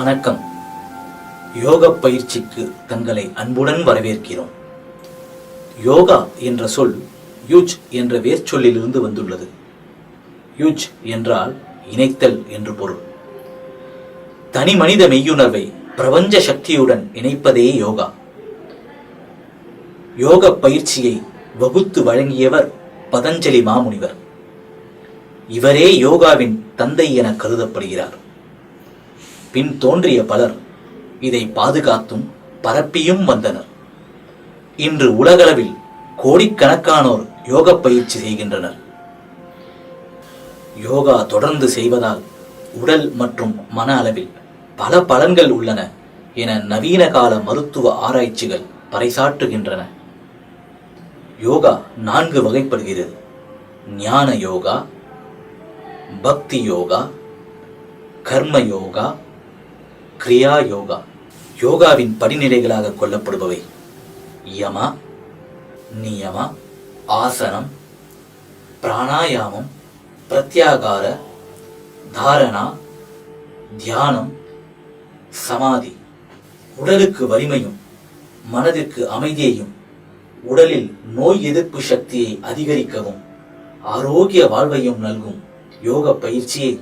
வணக்கம். யோக பயிற்சிக்கு தங்களை அன்புடன் வரவேற்கிறோம். யோகா என்ற சொல் யுஜ் என்ற வேர்ச்சொல்லிலிருந்து வந்துள்ளது. யுஜ் என்றால் இணைத்தல் என்று பொருள். தனி மனித மெய்யுணர்வை பிரபஞ்ச சக்தியுடன் இணைப்பதே யோகா. யோக பயிற்சியை வகுத்து வழங்கியவர் பதஞ்சலி மாமுனிவர். இவரே யோகாவின் தந்தை என கருதப்படுகிறார். பின் தோன்றிய பலர் இதை பாதுகாத்தும் பரப்பியும் வந்தனர். இன்று உலகளவில் கோடிக்கணக்கானோர் யோக பயிற்சி செய்கின்றனர். யோகா தொடர்ந்து செய்வதால் உடல் மற்றும் மன அளவில் பல பலன்கள் உள்ளன என நவீன கால மருத்துவ ஆராய்ச்சிகள் பறைசாற்றுகின்றன. யோகா 4 வகைப்படுகிறது. ஞான யோகா, பக்தி யோகா, கர்ம யோகா, கிரியா யோகா. யோகாவின் படிநிலைகளாக கொள்ளப்படுபவை யம, நியம, ஆசனம், பிராணாயாமம், பிரத்யாகார, தாரணா, தியானம், சமாதி. உடலுக்கு வலிமையும் மனதிற்கு அமைதியையும் உடலில் நோய் எதிர்ப்பு சக்தியை அதிகரிக்கவும் ஆரோக்கிய வாழ்வையும் நல்கும் யோக பயிற்சியை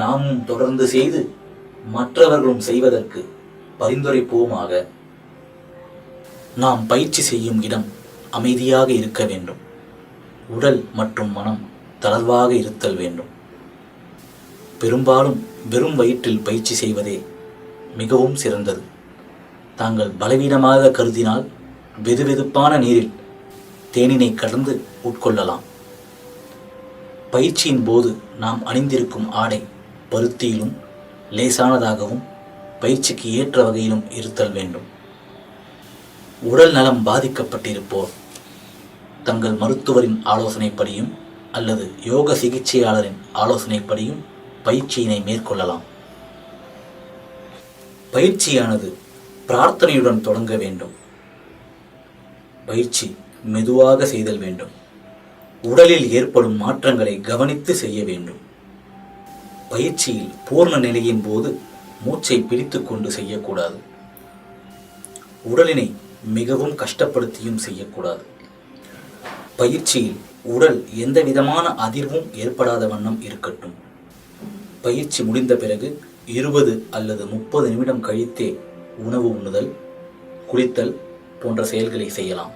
நாமும் தொடர்ந்து செய்து மற்றவர்களும் செய்வதற்கு பரிந்துரைப்போமாக. நாம் பயிற்சி செய்யும் இடம் அமைதியாக இருக்க வேண்டும். உடல் மற்றும் மனம் தளர்வாக இருத்தல் வேண்டும். பெரும்பாலும் வெறும் வயிற்றில் பயிற்சி செய்வதே மிகவும் சிறந்தது. தாங்கள் பலவீனமாக கருதினால் வெதுவெதுப்பான நீரில் தேனினை கலந்து உட்கொள்ளலாம். பயிற்சியின் போது நாம் அணிந்திருக்கும் ஆடை பருத்தியிலும் லேசானதாகவும் பயிற்சிக்கு ஏற்ற வகையிலும் இருத்தல் வேண்டும். உடல் நலம் பாதிக்கப்பட்டிருப்போர் தங்கள் மருத்துவரின் ஆலோசனைப்படியும் அல்லது யோக சிகிச்சையாளரின் ஆலோசனைப்படியும் பயிற்சியினை மேற்கொள்ளலாம். பயிற்சியானது பிரார்த்தனையுடன் தொடங்க வேண்டும். பயிற்சி மெதுவாக செய்தல் வேண்டும். உடலில் ஏற்படும் மாற்றங்களை கவனித்து செய்ய வேண்டும். பயிற்சியில் பூர்ண நிலையின் போது மூச்சை பிடித்துக் கொண்டு செய்யக்கூடாது. உடலினை மிகவும் கஷ்டப்படுத்தியும் செய்யக்கூடாது. பயிற்சியில் உடல் எந்த விதமான அதிர்வும் ஏற்படாத வண்ணம் இருக்கட்டும். பயிற்சி முடிந்த பிறகு 20 அல்லது 30 நிமிடம் கழித்தே உணவு உண்ணுதல், குளித்தல் போன்ற செயல்களை செய்யலாம்.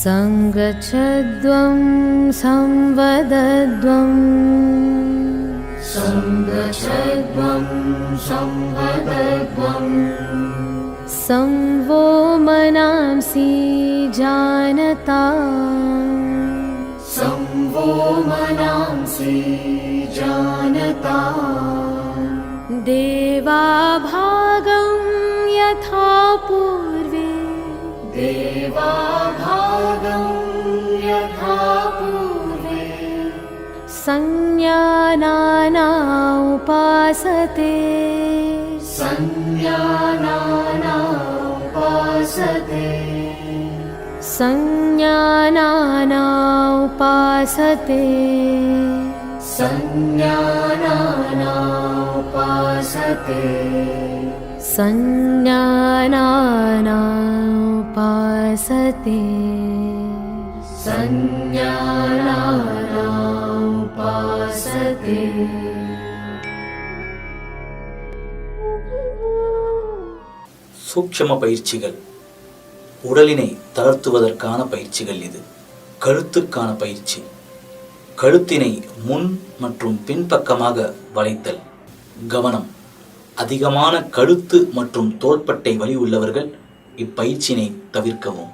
संगच्छध्वं संवदध्वं संगच्छध्वं संवदध्वं संवो मनांसि जानता संवो मनांसि जानता देवाभागं यथा पूर्वे देवाभागं यथा पूर्वे संज्ञानाना उपासते संज्ञानाना उपासते संज्ञानाना उपासते संज्ञानाना उपासते संज्ञानाना उपासते संज्ञानाना उपासते. சூட்சும பயிற்சிகள். உடலினை தளர்த்துவதற்கான பயிற்சிகள். இது கழுத்துக்கான பயிற்சி. கழுத்தினை முன் மற்றும் பின்பக்கமாக வளைத்தல். கவனம்: அதிகமான கழுத்து மற்றும் தோள்பட்டை வலி உள்ளவர்கள் இப்பயிற்சியினை தவிர்க்கவும்.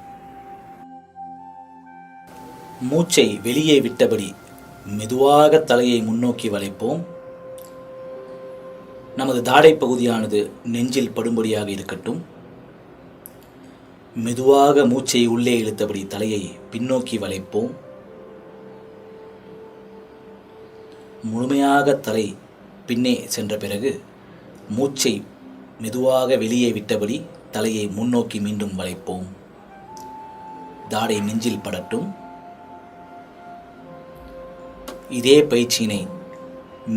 மூச்சை வெளியே விட்டபடி மெதுவாக தலையை முன்னோக்கி வளைப்போம். நமது தாடை பகுதியானது நெஞ்சில் படும்படியாக இருக்கட்டும். மெதுவாக மூச்சை உள்ளே இழுத்தபடி தலையை பின்னோக்கி வளைப்போம். முழுமையாக தலை பின்னே சென்ற பிறகு மூச்சை மெதுவாக வெளியே விட்டபடி தலையை முன்னோக்கி மீண்டும் வளைப்போம். தாடை நெஞ்சில் படட்டும். இதே பயிற்சியினை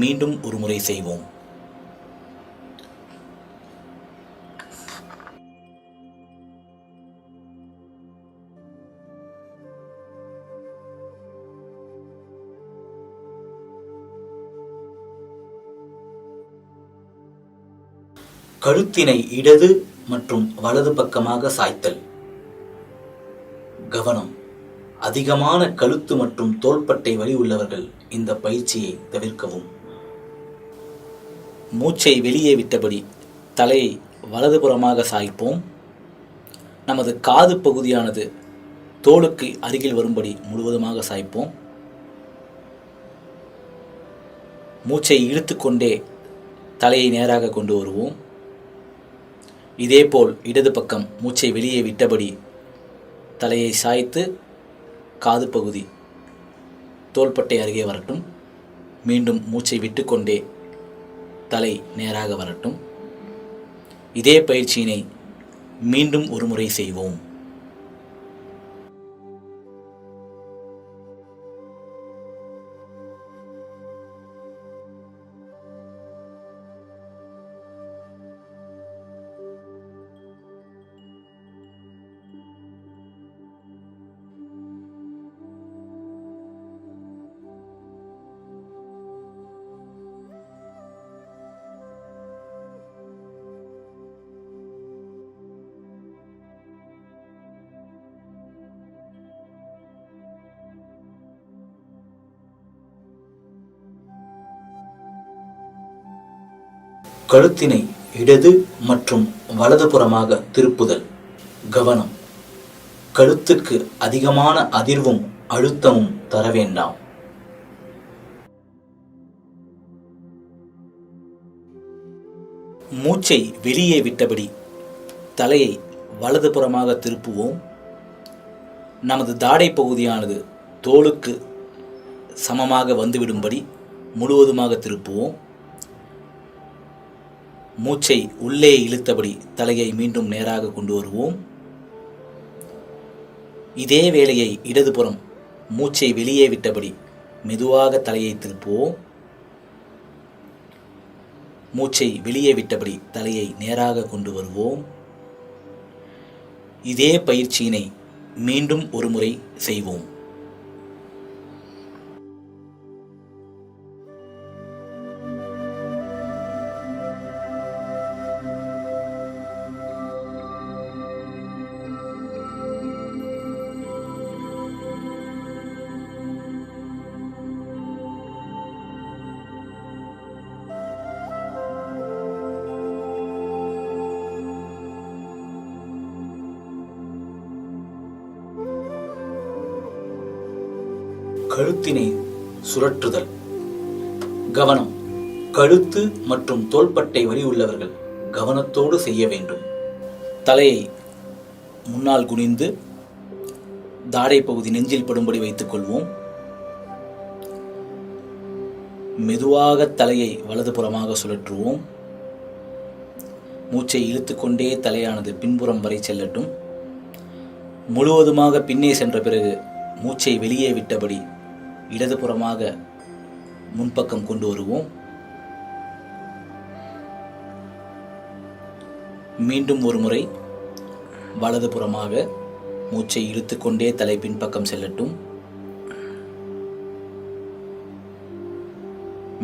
மீண்டும் ஒரு முறை செய்வோம். கழுத்தினை இடது மற்றும் வலது பக்கமாக சாய்த்தல். கவனம்: அதிகமான கழுத்து மற்றும் தோள்பட்டை வலி உள்ளவர்கள் இந்த பயிற்சியை தவிர்க்கவும். மூச்சை வெளியே விட்டபடி தலையை வலதுபுறமாக சாய்ப்போம். நமது காது பகுதியானது தோலுக்கு அருகில் வரும்படி முழுவதுமாக சாய்ப்போம். மூச்சை இழுத்துக்கொண்டே தலையை நேராக கொண்டு வருவோம். இதேபோல் இடது பக்கம் மூச்சை வெளியே விட்டபடி தலையை சாய்த்து காது பகுதி தோள்பட்டை அருகே வரட்டும். மீண்டும் மூச்சை விட்டுக்கொண்டே தலை நேராக வரட்டும். இதே பயிற்சியினை மீண்டும் ஒரு முறை செய்வோம். கழுத்தினை இடது மற்றும் வலதுபுறமாக திருப்புதல். கவனம்: கழுத்துக்கு அதிகமான அதிர்வும் அழுத்தமும் தர வேண்டாம். மூச்சை வெளியே விட்டபடி தலையை வலதுபுறமாக திருப்புவோம். நமது தாடை பகுதியானது தோலுக்கு சமமாக வந்துவிடும்படி முழுவதுமாக திருப்புவோம். மூச்சை உள்ளே இழுத்தபடி தலையை மீண்டும் நேராக கொண்டு வருவோம். இதே வேளையை இடதுபுறம் மூச்சை வெளியே விட்டபடி மெதுவாக தலையை திருப்புவோம். மூச்சை வெளியே விட்டபடி தலையை நேராக கொண்டு வருவோம். இதே பயிற்சியினை மீண்டும் ஒரு முறை செய்வோம். கழுத்தினை சுழற்றுதல். கவனம்: கழுத்து மற்றும் தோள்பட்டை வலி உள்ளவர்கள் கவனத்தோடு செய்ய வேண்டும். தலையை முன்னால் குனிந்து தாடை பகுதி நெஞ்சில் படும்படி வைத்துக் கொள்வோம். மெதுவாக தலையை வலதுபுறமாக சுழற்றுவோம். மூச்சை இழுத்துக்கொண்டே தலையானது பின்புறம் வரை செல்லட்டும். முழுவதுமாக பின்னே சென்ற பிறகு மூச்சை வெளியே விட்டபடி இடதுபுறமாக முன்பக்கம் கொண்டு வருவோம். மீண்டும் ஒரு முறை வலதுபுறமாக மூச்சை இழுத்துக்கொண்டே தலை பின்பக்கம் செல்லட்டும்.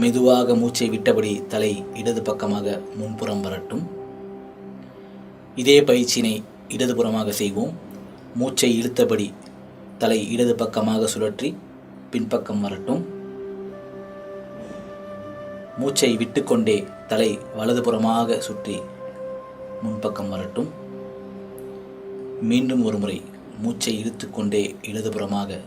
மெதுவாக மூச்சை விட்டபடி தலை இடது பக்கமாக முன்புறம் வரட்டும். இதே பயிற்சியினை இடதுபுறமாக செய்வோம். மூச்சை இழுத்தபடி தலை இடது பக்கமாக சுழற்றி பின்பக்கம் வரட்டும். மூச்சை விட்டுக்கொண்டே தலை வலதுபுறமாக சுற்றி முன்பக்கம் வரட்டும். மீண்டும் ஒரு முறை மூச்சை இழுத்துக்கொண்டே இடதுபுறமாக.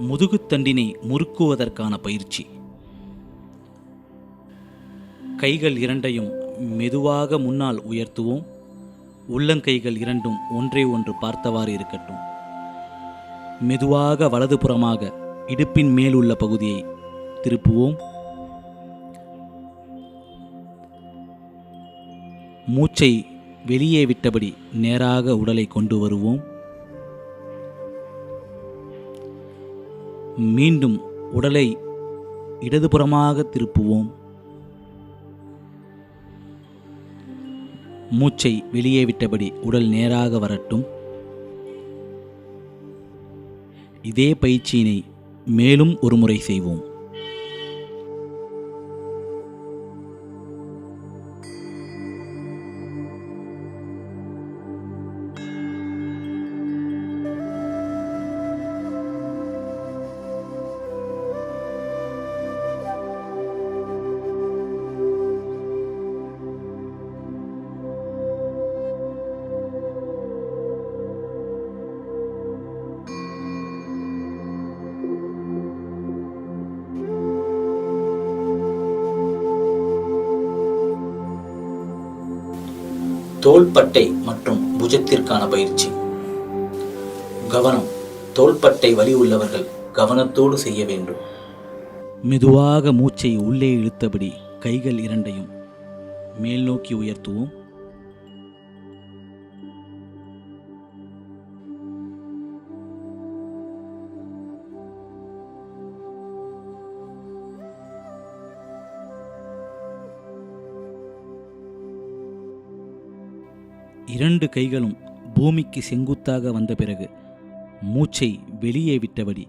முதுகுத்தண்டினை முறுக்குவதற்கான பயிற்சி. கைகள் இரண்டையும் மெதுவாக முன்னால் உயர்த்துவோம். உள்ளங்கைகள் இரண்டும் ஒன்றை ஒன்று பார்த்தவாறு இருக்கட்டும். மெதுவாக வலதுபுறமாக இடுப்பின் மேலுள்ள பகுதியை திருப்புவோம். மூச்சை வெளியே விட்டபடி நேராக உடலை கொண்டு வருவோம். மீண்டும் உடலை இடதுபுறமாக திருப்புவோம். மூச்சை வெளியே விட்டபடி உடல் நேராக வரட்டும். இதே பயிற்சியினை மேலும் ஒரு முறை செய்வோம். தோள்பட்டை மற்றும் புஜத்திற்கான பயிற்சி. கவனம். தோள்பட்டை வலி உள்ளவர்கள் கவனத்தோடு செய்ய வேண்டும். மெதுவாக மூச்சை உள்ளே இழுத்தபடி கைகள் இரண்டையும் மேல் நோக்கி உயர்த்துவோம். இரண்டு கைகளும் பூமிக்கு செங்குத்தாக வந்த பிறகு மூச்சை வெளியே விட்டபடி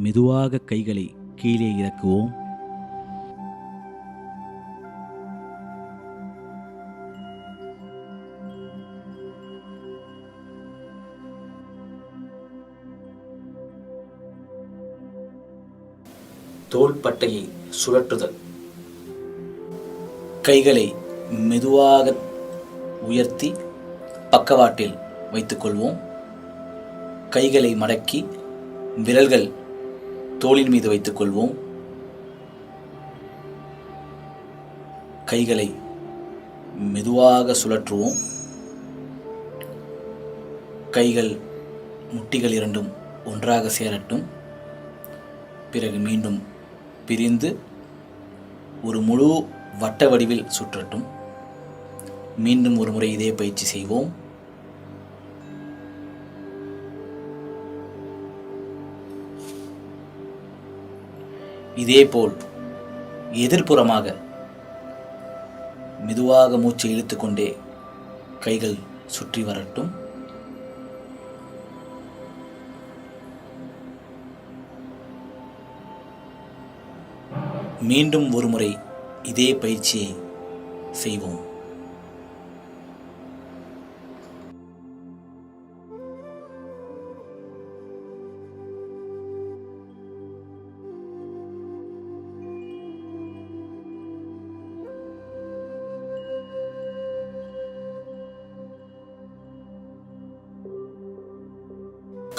மெதுவாக கைகளை கீழே இறக்குவோம். தோள்பட்டையை சுழற்றுதல். கைகளை மெதுவாக உயர்த்தி பக்கவாட்டில் வைத்துக்கொள்வோம். கைகளை மடக்கி விரல்கள் தோளின் மீது வைத்துக்கொள்வோம். கைகளை மெதுவாக சுழற்றுவோம். கைகள் முட்டிகள் இரண்டும் ஒன்றாக சேரட்டும். பிறகு மீண்டும் பிரிந்து ஒரு முழு வட்ட வடிவில் சுற்றட்டும். மீண்டும் ஒரு முறை இதே பயிற்சி செய்வோம். இதேபோல் எதிர்ப்புறமாக மெதுவாக மூச்சை இழுத்துக்கொண்டே கைகள் சுற்றி வரட்டும். மீண்டும் ஒரு முறை இதே பயிற்சியை செய்வோம்.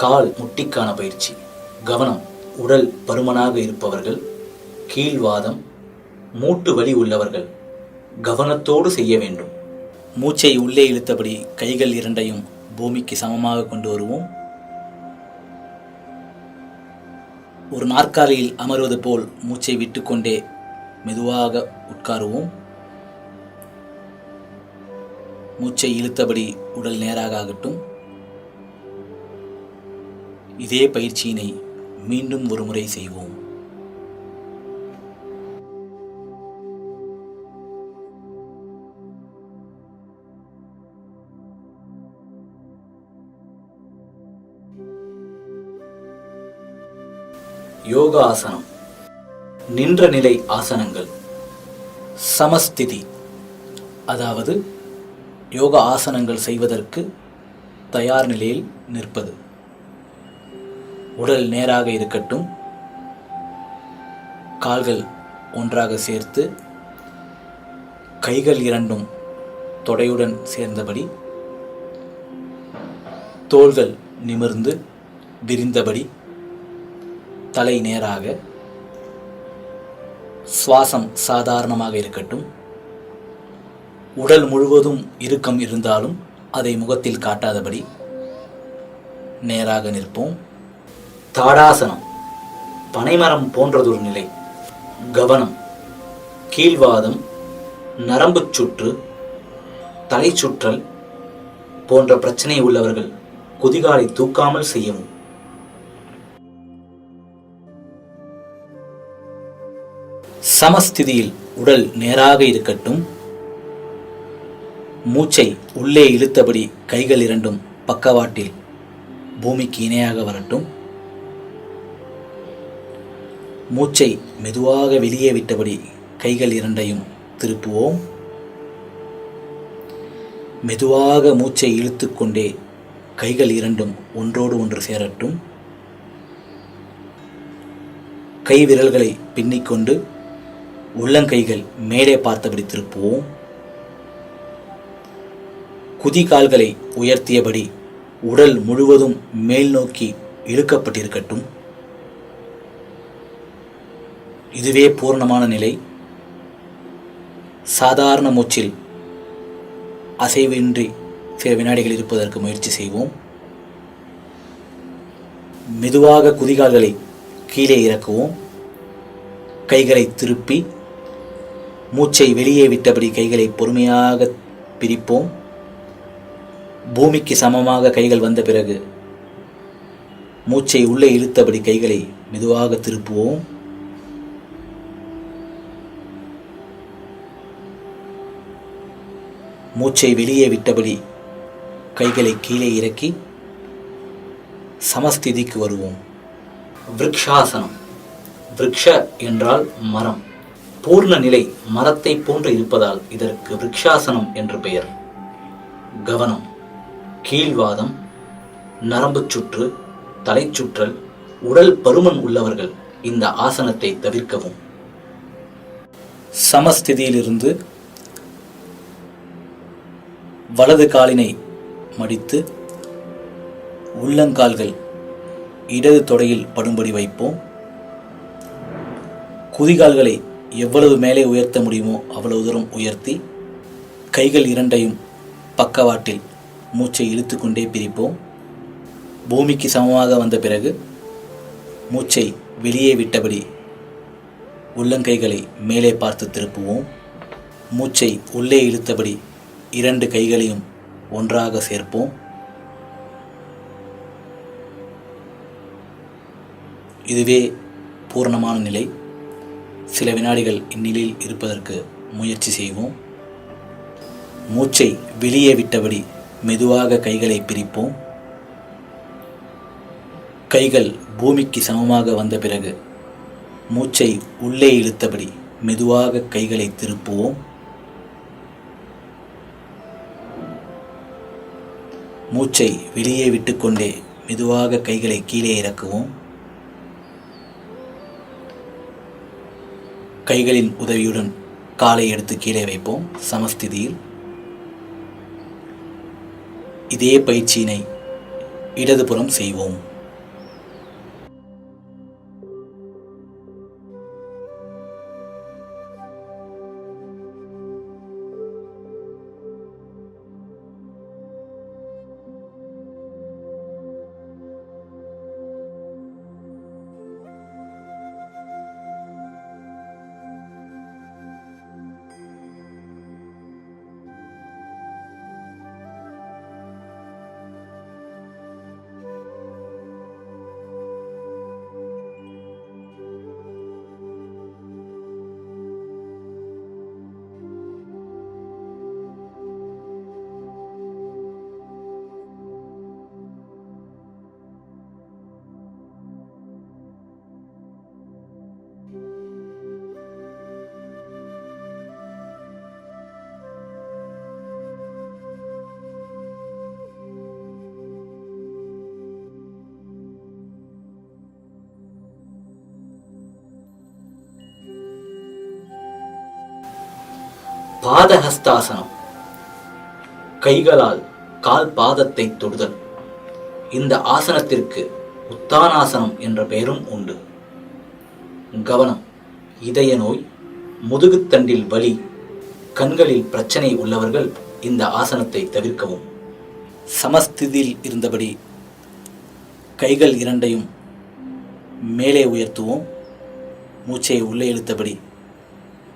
கால் முட்டிக்கான பயிற்சி. கவனம். உடல் பருமனாக இருப்பவர்கள், கீழ்வாதம், மூட்டு வலி உள்ளவர்கள் கவனத்தோடு செய்ய வேண்டும். மூச்சை உள்ளே இழுத்தபடி கைகள் இரண்டையும் பூமிக்கு சமமாக கொண்டு வருவோம். ஒரு நாற்காலியில் அமர்வது போல் மூச்சை விட்டுக்கொண்டே மெதுவாக உட்காருவோம். மூச்சை இழுத்தபடி உடல் நேராக ஆகட்டும். இதே பயிற்சியினை மீண்டும் ஒரு முறை செய்வோம். யோகாசனம், நின்ற நிலை ஆசனங்கள். சமஸ்திதி, அதாவது யோகா ஆசனங்கள் செய்வதற்கு தயார் நிலையில் நிற்பது. உடல் நேராக இருக்கட்டும். கால்கள் ஒன்றாக சேர்த்து கைகள் இரண்டும் தொடையுடன் சேர்ந்தபடி, தோள்கள் நிமிர்ந்து விரிந்தபடி, தலை நேராக, சுவாசம் சாதாரணமாக இருக்கட்டும். உடல் முழுவதும் இறுக்கம் இருந்தாலும் அதை முகத்தில் காட்டாதபடி நேராக நிற்போம். தாடாசனம், பனைமரம் போன்றதொரு நிலை. கவனம், கீழ்வாதம், நரம்பு சுற்று, தலை சுற்றல் போன்ற பிரச்சனை உள்ளவர்கள் குதிகாலை தூக்காமல் செய்யவும். சமஸ்திதியில் உடல் நேராக இருக்கட்டும். மூச்சை உள்ளே இழுத்தபடி கைகள் இரண்டும் பக்கவாட்டில் பூமிக்கு இணையாக வரட்டும். மூச்சை மெதுவாக வெளியே விட்டபடி கைகள் இரண்டையும் திருப்புவோம். மெதுவாக மூச்சை இழுத்துக்கொண்டே கைகள் இரண்டும் ஒன்றோடு ஒன்று சேரட்டும். கை விரல்களை பின்னிக்கொண்டு உள்ளங்கைகள் மேலே பார்த்தபடி திருப்புவோம். குதிகால்களை உயர்த்தியபடி உடல் முழுவதும் மேல் நோக்கி இழுக்கப்பட்டிருக்கட்டும். இதுவே பூர்ணமான நிலை. சாதாரண மூச்சில் அசைவின்றி சில வினாடிகள் இருப்பதற்கு முயற்சி செய்வோம். மெதுவாக குதிகால்களை கீழே இறக்குவோம். கைகளை திருப்பி மூச்சை வெளியே விட்டபடி கைகளை பொறுமையாக பிரிப்போம். பூமிக்கு சமமாக கைகள் வந்த பிறகு மூச்சை உள்ளே இழுத்தபடி கைகளை மெதுவாக திருப்புவோம். மூச்சை வெளியே விட்டபடி கைகளை கீழே இறக்கி சமஸ்திதிக்கு வருவோம். விருக்ஷாசனம். விருக்ஷ என்றால் மரம். பூர்ண நிலை மரத்தை போன்று இருப்பதால் இதற்கு விருக்ஷாசனம் என்று பெயர். கவனம், கீழ்வாதம், நரம்பு சுற்று, தலைச்சுற்றல், உடல் பருமன் உள்ளவர்கள் இந்த ஆசனத்தை தவிர்க்கவும். சமஸ்திதியிலிருந்து வலது காலினை மடித்து உள்ளங்கால்கள் இடது தொடையில் படும்படி வைப்போம். குதிகால்களை எவ்வளவு மேலே உயர்த்த முடியுமோ அவ்வளவு தூரம் உயர்த்தி கைகள் இரண்டையும் பக்கவாட்டில் மூச்சை இழுத்துக்கொண்டே பிரிப்போம். பூமிக்கு சமமாக வந்த பிறகு மூச்சை வெளியே விட்டபடி உள்ளங்கைகளை மேலே பார்த்து திருப்புவோம். மூச்சை உள்ளே இழுத்தபடி இரண்டு கைகளையும் ஒன்றாக சேர்ப்போம். இதுவே பூரணமான நிலை. சில வினாடிகள் இந்நிலையில் இருப்பதற்கு முயற்சி செய்வோம். மூச்சை வெளியே விட்டபடி மெதுவாக கைகளை பிரிப்போம். கைகள் பூமிக்கு சமமாக வந்த பிறகு மூச்சை உள்ளே இழுத்தபடி மெதுவாக கைகளை திருப்புவோம். மூச்சை வெளியே விட்டுக்கொண்டே மெதுவாக கைகளை கீழே இறக்குவோம். கைகளின் உதவியுடன் காலை எடுத்து கீழே வைப்போம். சமஸ்திதியில் இதே பயிற்சியினை இடதுபுறம் செய்வோம். பாதஹஸ்தாசனம், கைகளால் கால் பாதத்தை தொடுதல். இந்த ஆசனத்திற்கு உத்தானாசனம் என்ற பெயரும் உண்டு. கவனம்: இதய நோய், முதுகுத்தண்டில் வலி, கண்களில் பிரச்சனை உள்ளவர்கள் இந்த ஆசனத்தை தவிர்க்கவும். சமஸ்திதியில் இருந்தபடி கைகள் இரண்டையும் மேலே உயர்த்துவோம். மூச்சை உள்ளே இழுத்தபடி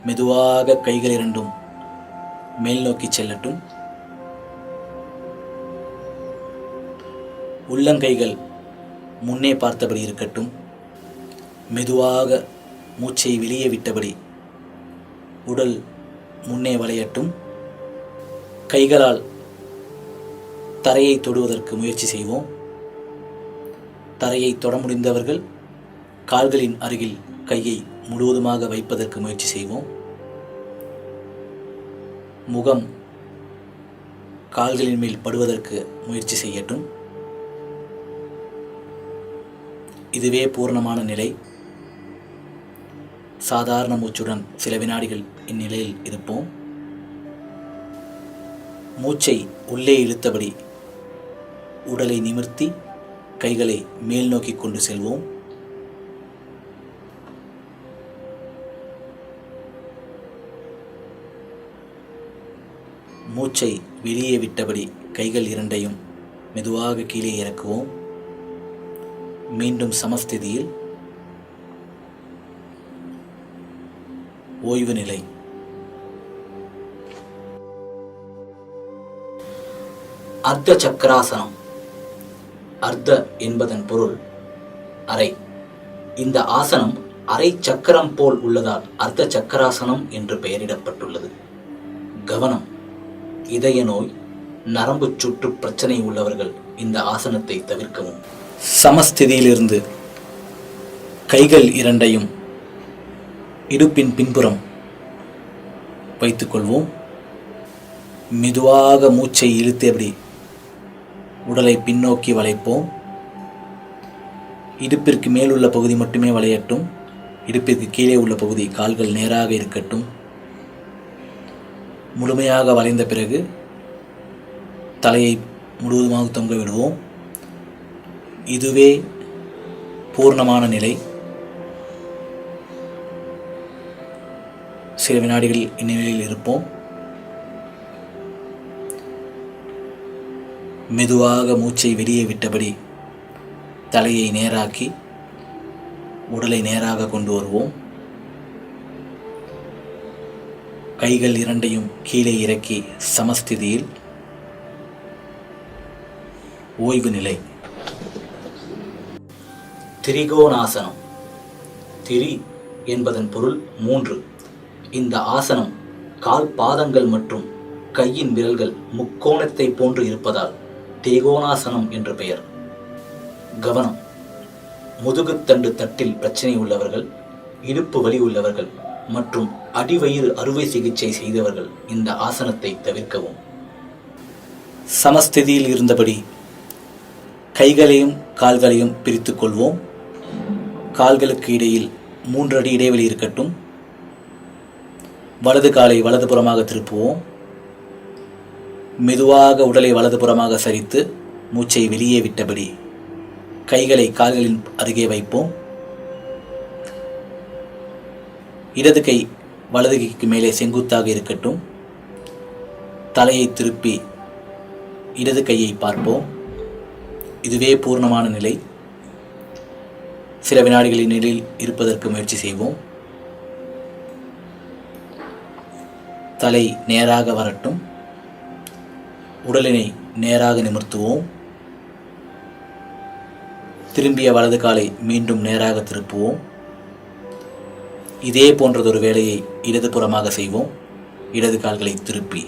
மெதுவாக கைகள் இரண்டும் மேல் நோக்கி செல்லட்டும். உள்ளங்கைகள் முன்னே பார்த்தபடி இருக்கட்டும். மெதுவாக மூச்சை வெளியே விட்டபடி உடல் முன்னே வளையட்டும். கைகளால் தரையை தொடுவதற்கு முயற்சி செய்வோம். தரையை தொட முடிந்தவர்கள் கால்களின் அருகில் கையை முழுவதுமாக வைப்பதற்கு முயற்சி செய்வோம். முகம் கால்களின் மேல் படுவதற்கு முயற்சி செய்யட்டும். இதுவே பூர்ணமான நிலை. சாதாரண மூச்சுடன் சில வினாடிகள் இந்நிலையில் இருப்போம். மூச்சை உள்ளே இழுத்தபடி உடலை நிமிர்த்தி கைகளை மேல் நோக்கி கொண்டு செல்வோம். மூச்சை வெளியே விட்டபடி கைகள் இரண்டையும் மெதுவாக கீழே இறக்குவோம். மீண்டும் சமஸ்திதியில் ஓய்வு நிலை. அர்த்த சக்கராசனம். அர்த்த என்பதன் பொருள் அரை. இந்த ஆசனம் அரை சக்கரம் போல் உள்ளதால் அர்த்த சக்கராசனம் என்று பெயரிடப்பட்டுள்ளது. கவனம்: இதய நோய், நரம்பு சுற்று பிரச்சனை உள்ளவர்கள் இந்த ஆசனத்தை தவிர்க்கவும். சமஸ்திதியிலிருந்து கைகள் இரண்டையும் இடுப்பின் பின்புறம் வைத்துக்கொள்வோம். மெதுவாக மூச்சை இழுத்தபடி உடலை பின்னோக்கி வளைப்போம். இடுப்பிற்கு மேலுள்ள பகுதி மட்டுமே வளையட்டும். இடுப்பிற்கு கீழே உள்ள பகுதி, கால்கள் நேராக இருக்கட்டும். முழுமையாக வளைந்த பிறகு தலையை முழுவதுமாக தொங்க விடுவோம். இதுவே பூர்ணமான நிலை. சில வினாடிகள் இந்நிலையில் இருப்போம். மெதுவாக மூச்சை வெளியே விட்டபடி தலையை நேராக்கி உடலை நேராக கொண்டு வருவோம். கைகள் இரண்டையும் கீழே இறக்கி சமஸ்திதியில் ஓய்வு நிலை. திரிகோணாசனம். திரி என்பதன் பொருள் 3. இந்த ஆசனம் கால் பாதங்கள் மற்றும் கையின் விரல்கள் முக்கோணத்தை போன்று இருப்பதால் திரிகோணாசனம் என்று பெயர். கவனம்: முதுகுத்தண்டு தட்டில் பிரச்சனை உள்ளவர்கள், இடுப்பு வலி உள்ளவர்கள் மற்றும் அடிவயிறு அறுவை சிகிச்சை செய்தவர்கள் இந்த ஆசனத்தை தவிர்க்கவும். சமஸ்திதியில் இருந்தபடி கைகளையும் கால்களையும் பிரித்துக் கொள்வோம். கால்களுக்கு இடையில் 3 அடி இடைவெளி இருக்கட்டும். வலது காலை வலதுபுறமாக திருப்புவோம். மெதுவாக உடலை வலதுபுறமாக சரித்து மூச்சை வெளியே விட்டபடி கைகளை கால்களின் அருகே வைப்போம். இடது கை வலது கைக்கு மேலே செங்குத்தாக இருக்கட்டும். தலையை திருப்பி இடது கையை பார்ப்போம். இதுவே பூர்ணமான நிலை. சில வினாடிகளின் நிலையில் இருப்பதற்கு முயற்சி செய்வோம். தலை நேராக வரட்டும். உடலினை நேராக நிமிர்த்துவோம். திரும்பிய வலது காலை மீண்டும் நேராக திருப்புவோம். இதே போன்றதொரு வேலையை இடது புறமாக செய்வோம். இடது கால்களை திருப்பி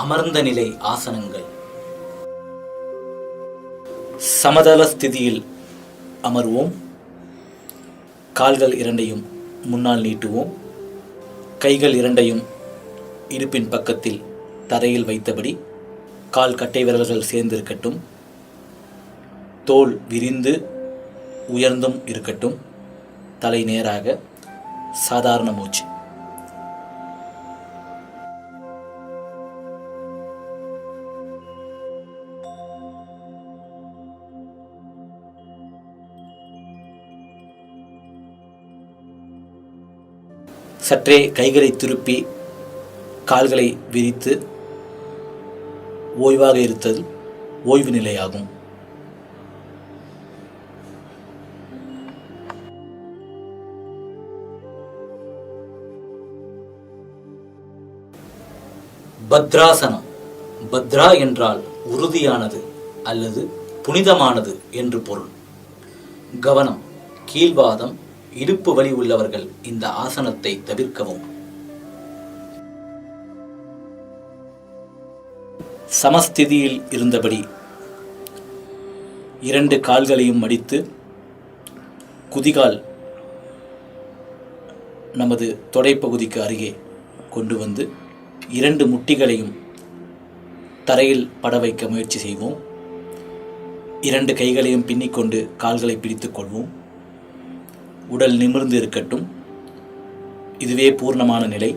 அமர்ந்த நிலை ஆசனங்கள். சமதள ஸ்திதியில் அமர்வோம். கால்கள் இரண்டையும் முன்னால் நீட்டுவோம். கைகள் இரண்டையும் இடுப்பின் பக்கத்தில் தரையில் வைத்தபடி கால் கட்டை விரல்கள் சேர்ந்திருக்கட்டும். தோள் விரிந்து உயர்ந்தும் இருக்கட்டும். தலை நேராக. சாதாரண மூச்சு. சற்றே கைகளை திருப்பி கால்களை விரித்து ஓய்வாக இருத்தல் ஓய்வு நிலையாகும். பத்ராசனம். பத்ரா என்றால் உறுதியானது அல்லது புனிதமானது என்று பொருள். கவனம். கீழ்வாதம், இடுப்பு வலி உள்ளவர்கள் இந்த ஆசனத்தை தவிர்க்கவும். சமஸ்திதியில் இருந்தபடி இரண்டு கால்களையும் மடித்து குதிகால் நமது தொடைப்பகுதிக்கு அருகே கொண்டு வந்து இரண்டு முட்டிகளையும் தரையில் பட வைக்க முயற்சி செய்வோம். இரண்டு கைகளையும் பின்னிக்கொண்டு கால்களை பிடித்துக் கொள்வோம். உடல் நிமிர்ந்து இருக்கட்டும். இதுவே பூர்ணமான நிலை.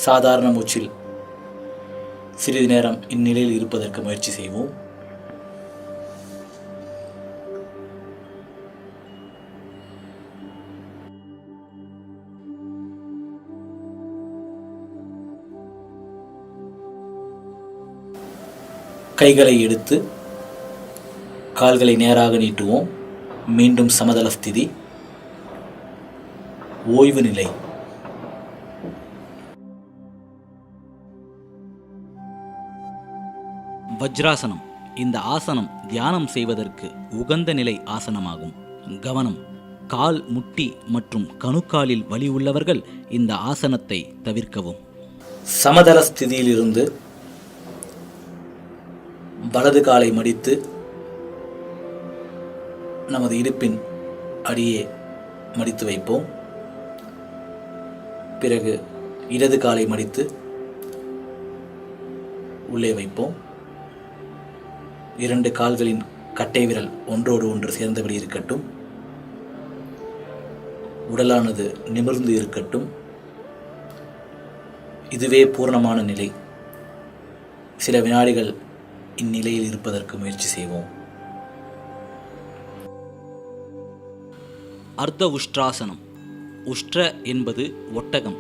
சாதாரண மூச்சில் சிறிது நேரம் இந்நிலையில் இருப்பதற்கு முயற்சி செய்வோம். கைகளை எடுத்து கால்களை நேராக நீட்டுவோம். மீண்டும் சமதள ஸ்திதி, ஓய்வு நிலை. வஜ்ராசனம். இந்த ஆசனம் தியானம் செய்வதற்கு உகந்த நிலை ஆசனமாகும். கவனம். கால், முட்டி மற்றும் கணுக்காலில் வலி உள்ளவர்கள் இந்த ஆசனத்தை தவிர்க்கவும். சமதள ஸ்திதியிலிருந்து வலது காலை மடித்து நமது இடுப்பின் அடியே மடித்து வைப்போம். பிறகு இடது காலை மடித்து உள்ளே வைப்போம். இரண்டு கால்களின் கட்டை விரல் ஒன்றோடு ஒன்று சேர்ந்தபடி இருக்கட்டும். உடலானது நிமிர்ந்து இருக்கட்டும். இதுவே பூர்ணமான நிலை. சில வினாடிகள் இந்நிலையில் இருப்பதற்கு முயற்சி செய்வோம். அர்த்த உஷ்ட்ராசனம். உஷ்ட்ர என்பது ஒட்டகம்.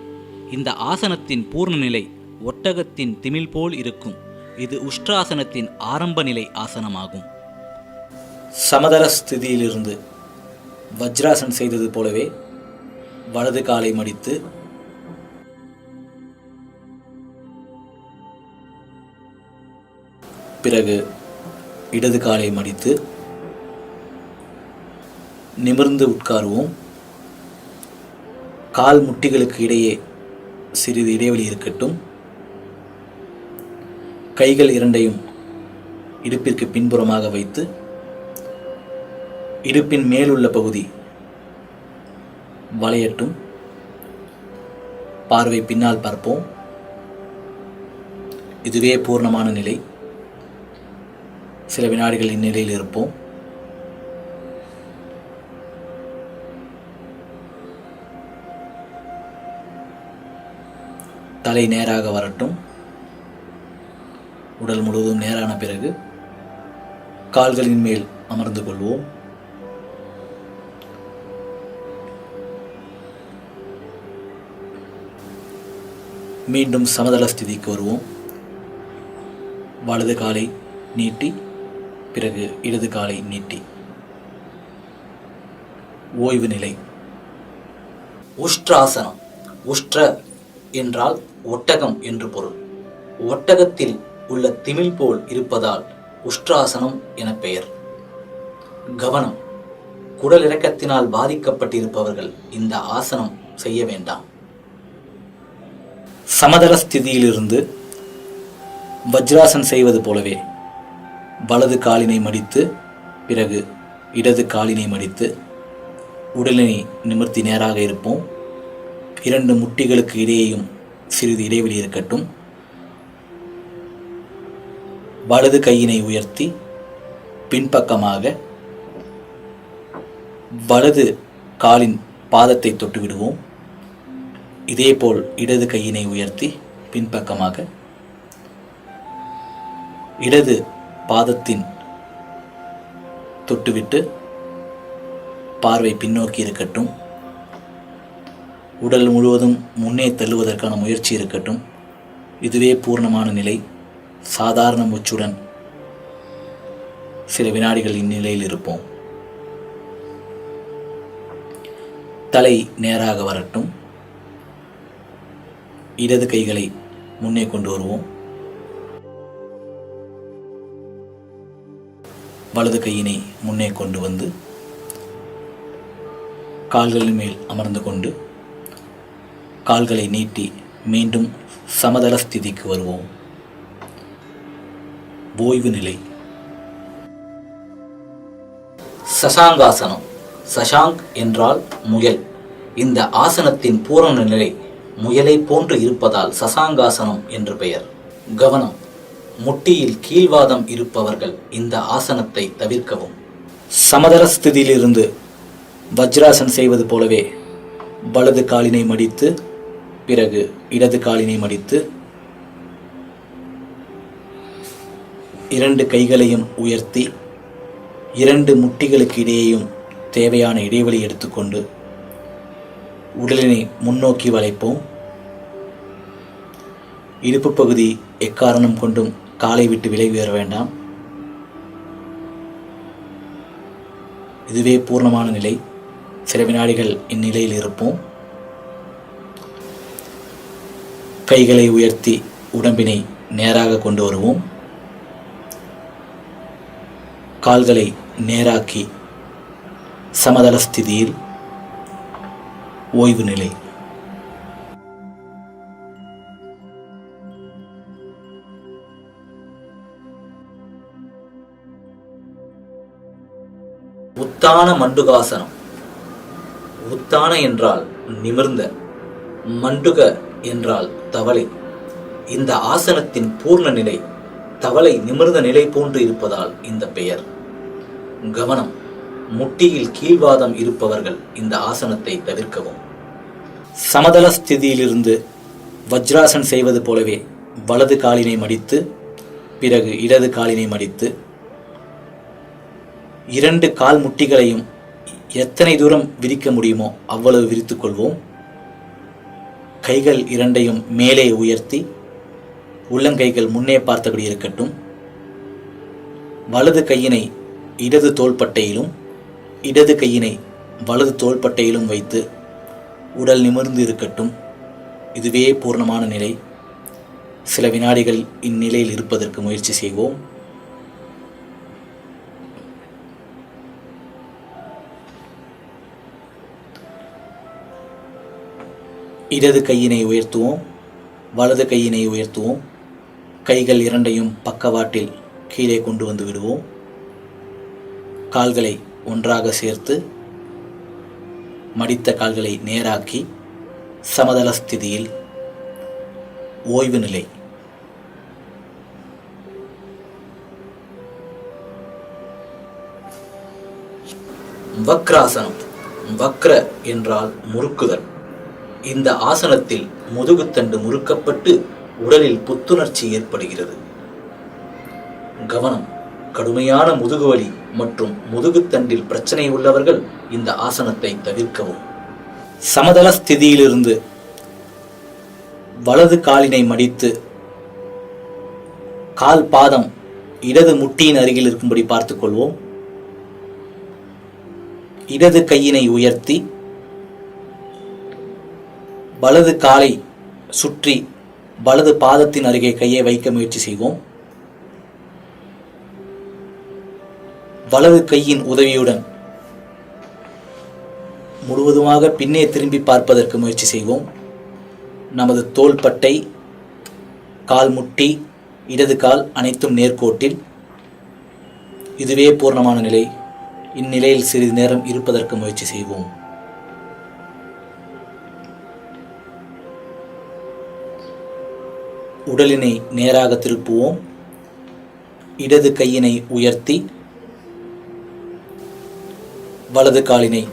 இந்த ஆசனத்தின் பூர்ண நிலை ஒட்டகத்தின் திமில் போல் இருக்கும். இது உஷ்ட்ராசனத்தின் ஆரம்ப நிலை ஆசனமாகும். சமதள ஸ்திதியிலிருந்து வஜ்ராசன் செய்தது போலவே வலது காலை மடித்து பிறகு இடது காலை மடித்து நிமிர்ந்து உட்காருவோம். கால் முட்டிகளுக்கு இடையே சிறிது இடைவெளி இருக்கட்டும். கைகள் இரண்டையும் இடுப்பிற்கு பின்புறமாக வைத்து இடுப்பின் மேலுள்ள பகுதி வளையட்டும். பார்வை பின்னால் பார்ப்போம். இதுவே பூர்ணமான நிலை. சில வினாடிகள் இந்நிலையில் இருப்போம். தலை நேராக வரட்டும். உடல் முழுவதும் நேரான பிறகு கால்களின் மேல் அமர்ந்து கொள்வோம். மீண்டும் சமதள ஸ்திதிக்கு வருவோம். வலது காலை நீட்டி பிறகு இடது காலை நீட்டி ஓய்வு நிலை. உஷ்ட்ராசனம். உஷ்ட்ர என்றால் ஒட்டகம் என்று பொருள். ஒட்டகத்தில் உள்ள திமில் போல் இருப்பதால் உஷ்ட்ராசனம் என பெயர். கவனம். குடல் இறக்கத்தினால் பாதிக்கப்பட்டிருப்பவர்கள் இந்த ஆசனம் செய்ய வேண்டாம். சமதள ஸ்திதியிலிருந்து வஜ்ராசன் செய்வது போலவே வலது காலினை மடித்து பிறகு இடது காலினை மடித்து உடலினை நிமிர்த்தி நேராக இருப்போம். 2 முட்டிகளுக்கு இடையேயும் சிறிது இடைவெளி இருக்கட்டும். வலது கையினை உயர்த்தி பின்பக்கமாக வலது காலின் பாதத்தை தொட்டு விடுவோம். இதேபோல் இடது கையினை உயர்த்தி பின்பக்கமாக இடது பாதத்தின் தொட்டுவிட்டு பார்வை பின்னோக்கி இருக்கட்டும். உடல் முழுவதும் முன்னே தள்ளுவதற்கான முயற்சி இருக்கட்டும். இதுவே பூர்ணமான நிலை. சாதாரண மூச்சுடன் சில வினாடிகள் இந்நிலையில் இருப்போம். தலை நேராக வரட்டும். இடது கைகளை முன்னே கொண்டு வருவோம். வலது கையினை முன்னே கொண்டு வந்து கால்களின் மேல் அமர்ந்து கொண்டு கால்களை நீட்டி மீண்டும் சமதள ஸ்திதிக்கு வருவோம். ஓய்வு நிலை. சசாங்காசனம். சசாங்க் என்றால் முயல். இந்த ஆசனத்தின் பூரண நிலை முயலை போன்று இருப்பதால் சசாங்காசனம் என்று பெயர். கவனம். முட்டியில் கீழ்வாதம் இருப்பவர்கள் இந்த ஆசனத்தை தவிர்க்கவும். சமதள ஸ்திதியிலிருந்து வஜ்ராசன் செய்வது போலவே வலது காலினை மடித்து பிறகு இடது காலினை மடித்து 2 கைகளையும் உயர்த்தி 2 முட்டிகளுக்கு இடையேயும் தேவையான இடைவெளி எடுத்துக்கொண்டு உடலினை முன்னோக்கி வளைப்போம். இடுப்பு பகுதி எக்காரணம் கொண்டும் காலை விட்டு விலகி வர வேண்டாம். இதுவே பூர்ணமான நிலை. சில வினாடிகள் இந்நிலையில் இருப்போம். கைகளை உயர்த்தி உடம்பினை நேராக கொண்டு வருவோம். கால்களை நேராக்கி சமதள ஸ்திதியில் ஓய்வு நிலை. உத்தான மண்டுகாசனம். உத்தான என்றால் நிமிர்ந்த, மண்டுக என்றால் தவளை. இந்த ஆசனத்தின் பூர்ண நிலை தவளை நிமிர்ந்த நிலை போன்று இருப்பதால் இந்த பெயர். கவனம். முட்டியில் கீழ்வாதம் இருப்பவர்கள் இந்த ஆசனத்தை தவிர்க்கவும். சமதள ஸ்திதியிலிருந்து வஜ்ராசன் செய்வது போலவே வலது காலினை மடித்து பிறகு இடது காலினை மடித்து 2 கால் முட்டிகளையும் எத்தனை தூரம் விரிக்க முடியுமோ அவ்வளவு விரித்துக் கொள்வோம். கைகள் 2ஐயும் மேலே உயர்த்தி உள்ளங்கைகள் முன்னே பார்த்தபடி இருக்கட்டும். வலது கையினை இடது தோள்பட்டையிலும் இடது கையினை வலது தோள்பட்டையிலும் வைத்து உடல் நிமிர்ந்து இருக்கட்டும். இதுவே பூர்ணமான நிலை. சில வினாடிகள் இந்நிலையில் இருப்பதற்கு முயற்சி செய்வோம். இடது கையினை உயர்த்துவோம். வலது கையினை உயர்த்துவோம். கைகள் 2ஐயும் பக்கவாட்டில் கீழே கொண்டு வந்து விடுவோம். கால்களை ஒன்றாக சேர்த்து மடித்த கால்களை நேராக்கி சமதள ஸ்திதியில் ஓய்வு நிலை. வக்ராசனம். வக்ர என்றால் முறுக்குதல். இந்த ஆசனத்தில் முதுகுத்தண்டு முறுக்கப்பட்டு உடலில் புத்துணர்ச்சி ஏற்படுகிறது. கவனம். கடுமையான முதுகுவலி மற்றும் முதுகுத்தண்டில் பிரச்சனை உள்ளவர்கள் இந்த ஆசனத்தை தவிர்க்கவும். சமதள ஸ்திதியிலிருந்து வலது காலினை மடித்து கால் பாதம் இடது முட்டியின் அருகில் இருக்கும்படி பார்த்துக் கொள்வோம். இடது கையினை உயர்த்தி வலது காலை சுற்றி வலது பாதத்தின் அருகே கையை வைக்க முயற்சி செய்வோம். வலது கையின் உதவியுடன் முழுவதுமாக பின்னே திரும்பி பார்ப்பதற்கு முயற்சி செய்வோம். நமது தோள்பட்டை, கால் முட்டி, இடது கால் அனைத்தும் நேர்கோட்டில். இதுவே பூர்ணமான நிலை. இந்நிலையில் சிறிது நேரம் இருப்பதற்கு முயற்சி செய்வோம். உடலினை நேராக திருப்புவோம். இடது கையினை உயர்த்தி வலது காலினை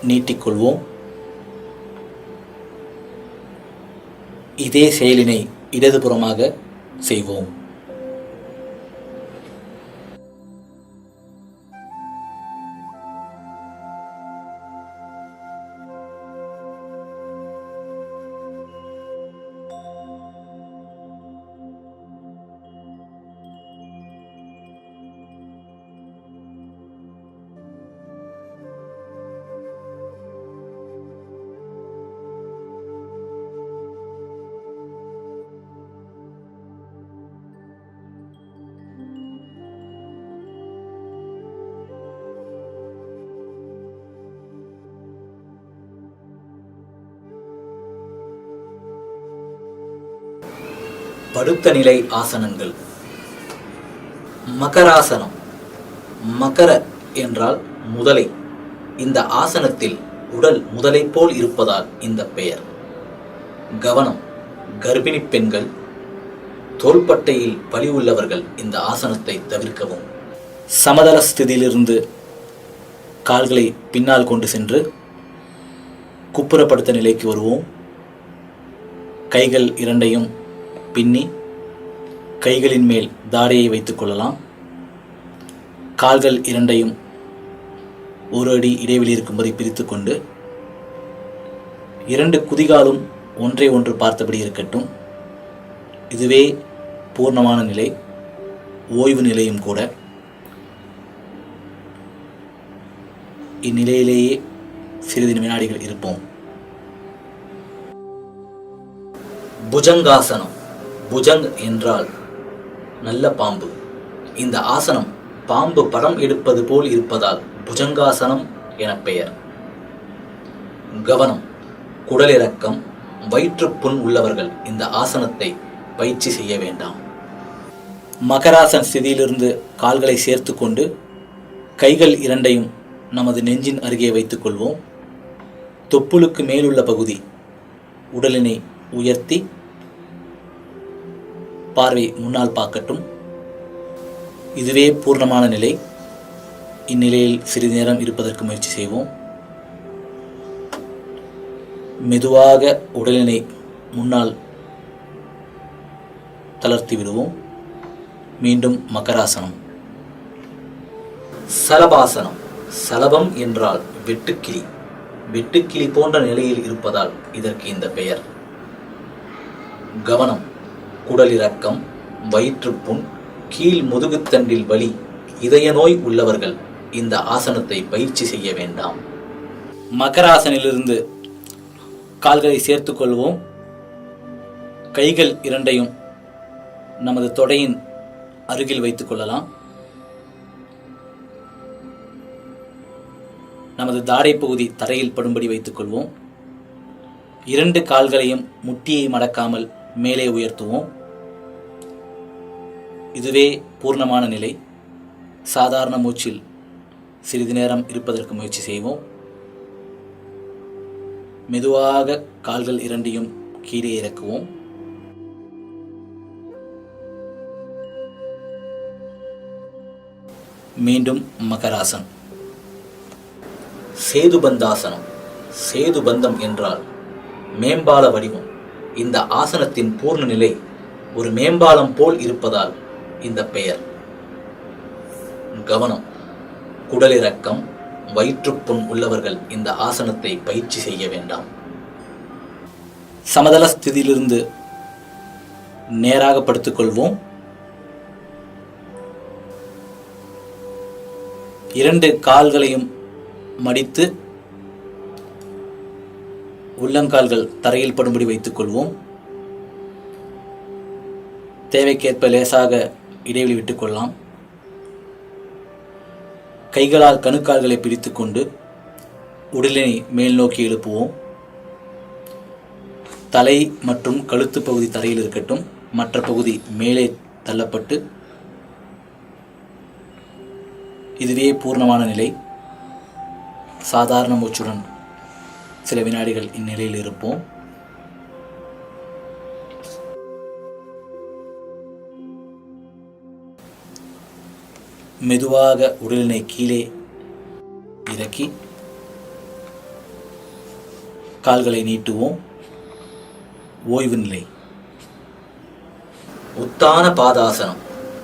நீட்டிக்கொள்வோம். இதே செயலினை இடதுபுறமாக செய்வோம். படுத்த நிலை ஆசனங்கள். மகராசனம். மகர என்றால் முதலை. இந்த ஆசனத்தில் உடல் முதலை போல் இருப்பதால் இந்த பெயர். கவனம்: கர்ப்பிணி பெண்கள், தோள்பட்டையில் வலி உள்ளவர்கள் இந்த ஆசனத்தை தவிர்க்கவும். சமதள ஸ்திதியிலிருந்து கால்களை பின்னால் கொண்டு சென்று குப்புறப்படுத்த நிலைக்கு வருவோம். கைகள் இரண்டையும் பின்னி கைகளின் மேல் தாடையை வைத்துக் கொள்ளலாம். கால்கள் இரண்டையும் ஒரு அடி இடைவெளி இருக்கும்படி பிரித்து கொண்டு இரண்டு குதிகாலும் ஒன்றை ஒன்று பார்த்தபடி இருக்கட்டும். இதுவே பூர்ணமான நிலை, ஓய்வு நிலையும் கூட. இந்நிலையிலேயே சிறிது வினாடிகள் இருப்போம். புஜங்காசனம். புஜங் என்றால் நல்ல பாம்பு. இந்த ஆசனம் பாம்பு படம் எடுப்பது போல் இருப்பதால் புஜங்காசனம் என பெயர். கவனம்: குடலிறக்கம், வயிற்றுப்புண் உள்ளவர்கள் இந்த ஆசனத்தை பயிற்சி செய்ய வேண்டாம். மகராசன ஸ்திதியிலிருந்து கால்களை சேர்த்து கொண்டு கைகள் இரண்டையும் நமது நெஞ்சின் அருகே வைத்துக் கொள்வோம். தொப்புளுக்கு மேலுள்ள பகுதி உடலினை உயர்த்தி பார்வை முன்னால் பார்க்கட்டும். இதுவே பூர்ணமான நிலை. இந்நிலையில் சிறிது நேரம் இருப்பதற்கு முயற்சி செய்வோம். மெதுவாக உடலினை முன்னால் தளர்த்தி விடுவோம். மீண்டும் மகராசனம். சலபாசனம். சலபம் என்றால் வெட்டுக்கிளி. வெட்டுக்கிளி போன்ற நிலையில் இருப்பதால் இதற்கு இந்த பெயர். கவனம்: குடலிறக்கம், வயிற்றுப்புண், கீழ் முதுகுத்தண்டில் வலி, இதய நோய் உள்ளவர்கள் இந்த ஆசனத்தை பயிற்சி செய்ய வேண்டாம். மகராசனிலிருந்து கால்களை சேர்த்துக் கொள்வோம். கைகள் இரண்டையும் நமது தொடையின் அருகில் வைத்துக் கொள்ளலாம். நமது தாடை பகுதி தரையில் படும்படி வைத்துக் கொள்வோம். இரண்டு கால்களையும் முட்டியை மடக்காமல் மேலே உயர்த்துவோம். இதுவே பூர்ணமான நிலை. சாதாரண மூச்சில் சிறிது நேரம் இருப்பதற்கு முயற்சி செய்வோம். மெதுவாக கால்கள் இரண்டையும் கீழே இறக்குவோம். மீண்டும் மகராசன். சேதுபந்தாசனம். சேதுபந்தம் என்றால் மேம்பால வடிவம். இந்த ஆசனத்தின் பூர்ண நிலை ஒரு மேம்பாலம் போல் இருப்பதால் இந்த பெயர். கவனம்: குடலிறக்கம், வயிற்றுப்புண் உள்ளவர்கள் இந்த ஆசனத்தை பயிற்சி செய்ய வேண்டாம். சமதள ஸ்திதியிலிருந்து நேராக படுத்துக்கொள்வோம். இரண்டு கால்களையும் மடித்து உள்ளங்கால்கள் தரையில் படும்படி வைத்துக் கொள்வோம். தேவைக்கேற்ப லேசாக இடைவெளி விட்டுக் கொள்ளலாம். கைகளால் கணுக்கால்களை பிடித்துக் கொண்டு உடலினை மேல் நோக்கி எழுப்புவோம். தலை மற்றும் கழுத்து பகுதி தரையில் இருக்கட்டும். மற்ற பகுதி மேலே தள்ளப்பட்டு இதுவே பூர்ணமான நிலை. சாதாரண மூச்சுடன் சில வினாடிகள் இந்நிலையில் இருப்போம். மெதுவாக உடலினை கீழே இறக்கி கால்களை நீட்டுவோம். ஓய்வு நிலை. உத்தான பாதாசனம்.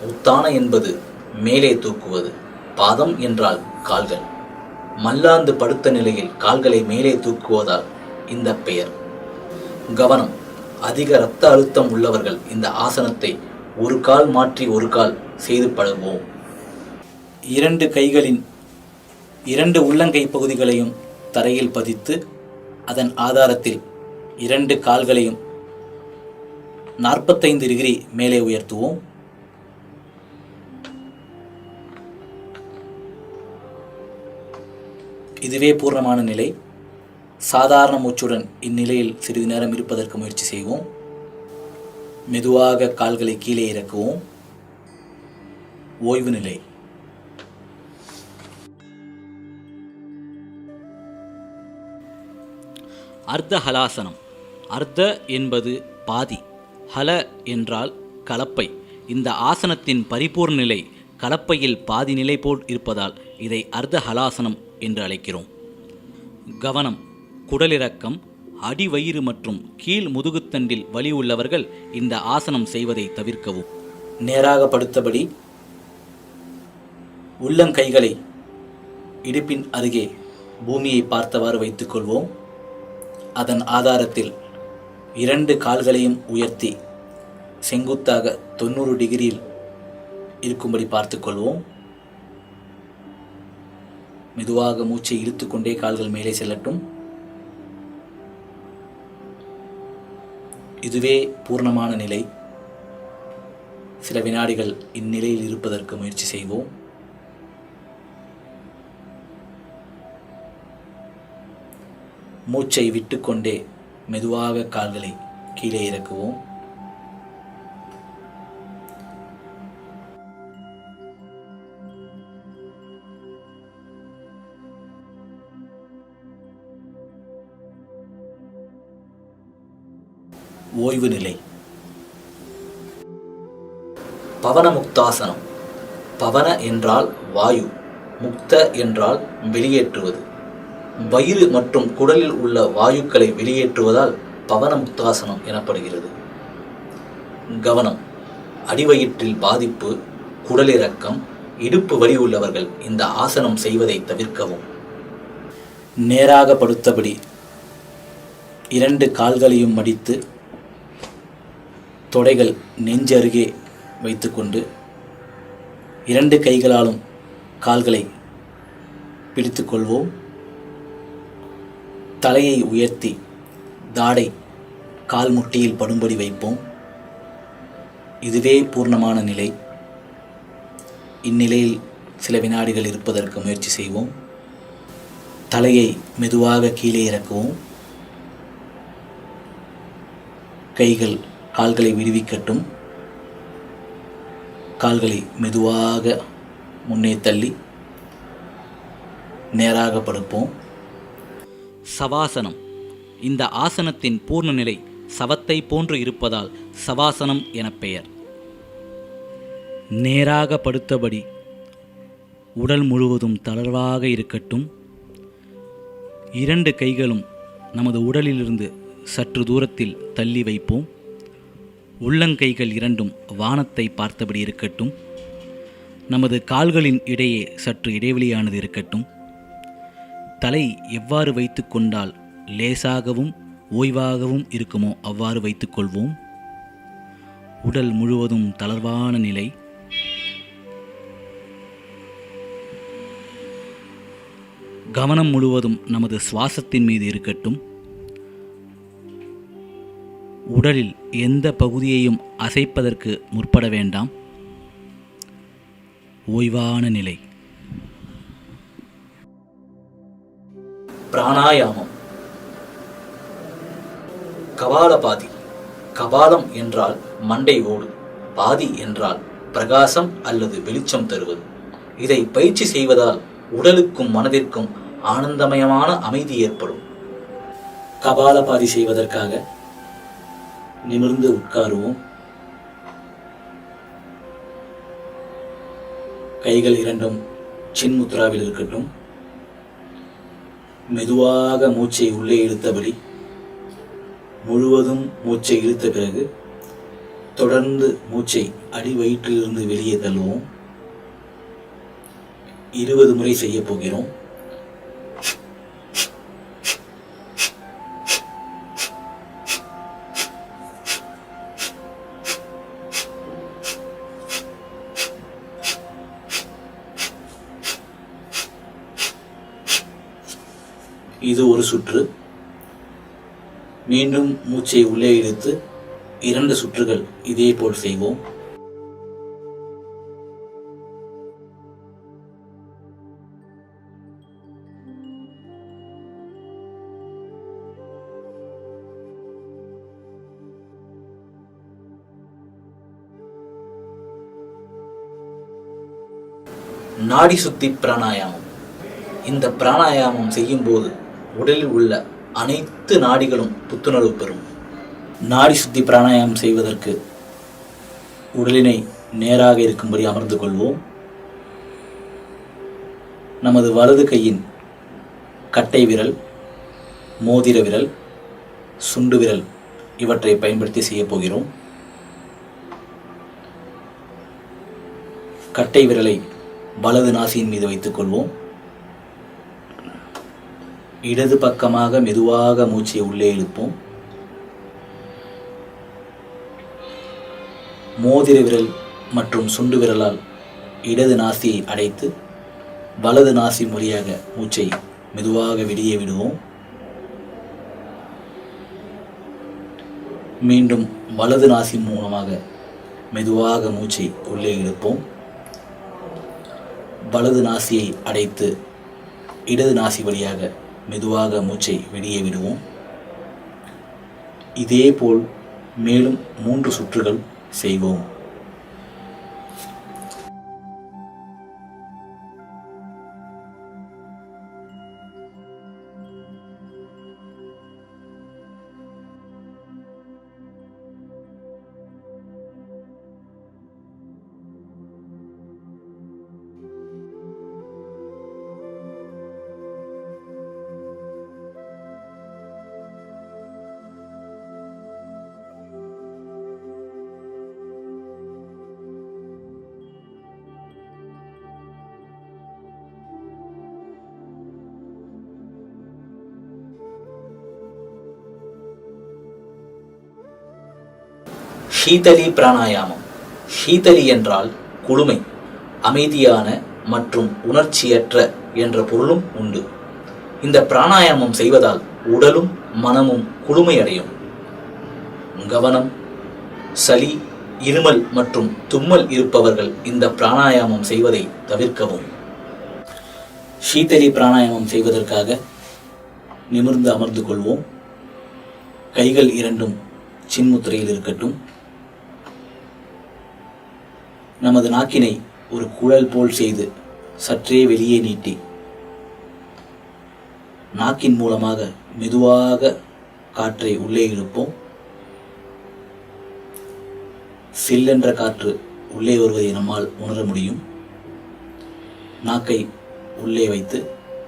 உத்தான என்பது மேலே தூக்குவது. பாதம் என்றால் கால்கள். மல்லாந்து படுத்த நிலையில் கால்களை மேலே தூக்குவதால் இந்த பெயர். கவனம். அதிக இரத்த அழுத்தம் உள்ளவர்கள் இந்த ஆசனத்தை ஒரு கால் மாற்றி ஒரு கால் செய்து பழகுவோம். 2 கைகளின் 2 உள்ளங்கை பகுதிகளையும் தரையில் பதித்து அதன் ஆதாரத்தில் 2 கால்களையும் 45 டிகிரி மேலே உயர்த்துவோம். இதுவே பூர்ணமான நிலை. சாதாரண மூச்சுடன் இந்நிலையில் சிறிது நேரம் இருப்பதற்கு முயற்சி செய்வோம். மெதுவாக கால்களை கீழே இறக்குவோம். ஓய்வு நிலை. அர்த்த ஹலாசனம். அர்த்த என்பது பாதி, ஹல என்றால் கலப்பை. இந்த ஆசனத்தின் பரிபூர்ண நிலை கலப்பையில் பாதி நிலை போல் இருப்பதால் இதை அர்த்த ஹலாசனம் என்று அழைக்கிறோம். கவனம். குடலிறக்கம், அடிவயிறு மற்றும் கீழ் முதுகுத்தண்டில் வலி உள்ளவர்கள் இந்த ஆசனம் செய்வதை தவிர்க்கவும். நேராக படுத்தபடி உள்ளங்கைகளை இடுப்பின் அருகே பூமியை பார்த்தவாறு வைத்துக்கொள்வோம். அதன் ஆதாரத்தில் 2 கால்களையும் உயர்த்தி செங்குத்தாக 90 டிகிரியில் இருக்கும்படி பார்த்துக்கொள்வோம். மெதுவாக மூச்சை இழுத்துக்கொண்டே கால்கள் மேலே செல்லட்டும். இதுவே பூர்ணமான நிலை. சில வினாடிகள் இந்நிலையில் இருப்பதற்கு முயற்சி செய்வோம். மூச்சை விட்டுக்கொண்டே மெதுவாக கால்களை கீழே இறக்குவோம். ஓய்வு நிலை. பவனமுக்தாசனம். பவன என்றால் வாயு, முக்த என்றால் வெளியேற்றுவது. வயிறு மற்றும் குடலில் உள்ள வாயுக்களை வெளியேற்றுவதால் பவனமுக்தாசனம் எனப்படுகிறது. கவனம். அடிவயிற்றில் பாதிப்பு, குடலிறக்கம், இடுப்பு வலி உள்ளவர்கள் இந்த ஆசனம் செய்வதை தவிர்க்கவும். நேராக படுத்தபடி 2 கால்களையும் மடித்து தொடைகள் நெஞ்சருகே வைத்துக்கொண்டு 2 கைகளாலும் கால்களை பிடித்துக்கொள்வோம். தலையை உயர்த்தி தாடை கால் முட்டியில் படும்படி வைப்போம். இதுவே பூர்ணமான நிலை. இந்நிலையில் சில வினாடிகள் இருப்பதற்கு முயற்சி செய்வோம். தலையை மெதுவாக கீழே இறக்குவோம். கைகள் கால்களை விடுவிக்கட்டும். கால்களை மெதுவாக முன்னே தள்ளி நேராக படுப்போம். சவாசனம். இந்த ஆசனத்தின் பூர்ண நிலை சவத்தை போன்று இருப்பதால் சவாசனம் என பெயர். நேராக படுத்தபடி உடல் முழுவதும் தளர்வாக இருக்கட்டும். 2 கைகளும் நமது உடலிலிருந்து சற்று தூரத்தில் தள்ளி வைப்போம். உள்ளங்கைகள் 2ம் வானத்தை பார்த்தபடி இருக்கட்டும். நமது கால்களின் இடையே சற்று இடைவெளியானது இருக்கட்டும். தலை எவ்வாறு வைத்து கொண்டால் லேசாகவும் ஓய்வாகவும் இருக்குமோ அவ்வாறு வைத்துக்கொள்வோம். உடல் முழுவதும் தளர்வான நிலை. கவனம் முழுவதும் நமது சுவாசத்தின் மீது இருக்கட்டும். உடலில் எந்த பகுதியையும் அசைப்பதற்கு முற்பட வேண்டாம். ஓய்வான நிலை. பிராணாயாமம். கபாலபாதி. கபாலம் என்றால் மண்டை ஓடு, பாதி என்றால் பிரகாசம் அல்லது வெளிச்சம் தருவது. இதை பயிற்சி செய்வதால் உடலுக்கும் மனதிற்கும் ஆனந்தமயமான அமைதி ஏற்படும். கபாலபாதி செய்வதற்காக நிமிர்ந்து உட்காருவோம். கைகள் இரண்டும் சின்முத்ராவில் இருக்கட்டும். மெதுவாக மூச்சை உள்ளே இழுத்தபடி முழுவதும் மூச்சை இழுத்த பிறகு தொடர்ந்து மூச்சை அடி வயிற்றிலிருந்து வெளியே தள்ளுவோம். 20 முறை செய்ய போகிறோம். இது ஒரு சுற்று. மீண்டும் மூச்சை உள்ளே இழுத்து 2 சுற்றுகள் இதே போல் செய்வோம். நாடி சுத்தி பிராணாயாமம். இந்த பிராணாயாமம் செய்யும் போது உடலில் உள்ள அனைத்து நாடிகளும் புத்துணர்வு பெறும். நாடி சுத்தி பிராணாயாமம் செய்வதற்கு உடலினை நேராக இருக்கும்படி அமர்ந்து கொள்வோம். நமது வலது கையின் கட்டை விரல், மோதிர விரல், சுண்டு விரல் இவற்றை பயன்படுத்தி செய்ய போகிறோம். கட்டை விரலை வலது நாசியின் மீது வைத்துக் கொள்வோம். இடது பக்கமாக மெதுவாக மூச்சை உள்ளே இழுப்போம். மோதிர விரல் மற்றும் சுண்டு விரலால் இடது நாசியை அடைத்து வலது நாசி வழியாக மூச்சை மெதுவாக வெளியே விடுவோம். மீண்டும் வலது நாசி மூலமாக மெதுவாக மூச்சை உள்ளே இழுப்போம். வலது நாசியை அடைத்து இடது நாசி வழியாக மெதுவாக மூச்சை வெளியே விடுவோம். இதேபோல் மேலும் 3 சுற்றுகள் செய்வோம். ஷீதலி பிராணாயாமம். ஷீதலி என்றால் குளுமை, அமைதியான மற்றும் உணர்ச்சியற்ற என்ற பொருளும் உண்டு. இந்த பிராணாயாமம் செய்வதால் உடலும் மனமும் குளுமையடையும். கவனம்: சளி, இருமல் மற்றும் தும்மல் இருப்பவர்கள் இந்த பிராணாயாமம் செய்வதை தவிர்க்கவும். ஷீதலி பிராணாயாமம் செய்வதற்காக நிமிர்ந்து அமர்ந்து கொள்வோம். கைகள் இரண்டும் சின்முத்திரையில் இருக்கட்டும். நமது நாக்கினை ஒரு குழல் போல் செய்து சற்றே வெளியே நீட்டி நாக்கின் மூலமாக மெதுவாக காற்றை உள்ளே இழுப்போம். சில்லென்ற காற்று உள்ளே வருவதை நம்மால் உணர முடியும். நாக்கை உள்ளே வைத்து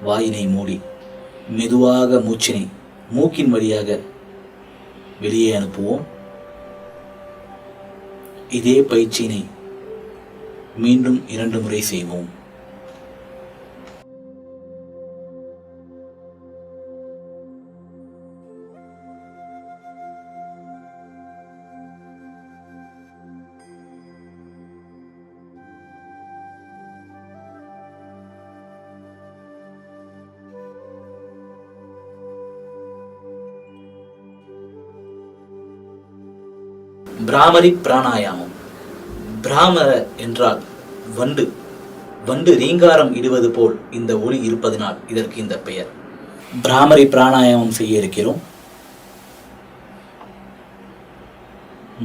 வாயினை மூடி மெதுவாக மூச்சினை மூக்கின் வழியாக வெளியே அனுப்புவோம். இதே பயிற்சியினை மீண்டும் 2 முறை செய்வோம். பிராமரி பிராணாயாமம். பிராமர என்றால் வண்டு. வண்டு ரீங்காரம் இடுவது போல் இந்த ஒலி இருப்பதனால் இதற்கு இந்த பெயர். பிராமரி பிராணாயாமம் செய்ய இருக்கிறோம்.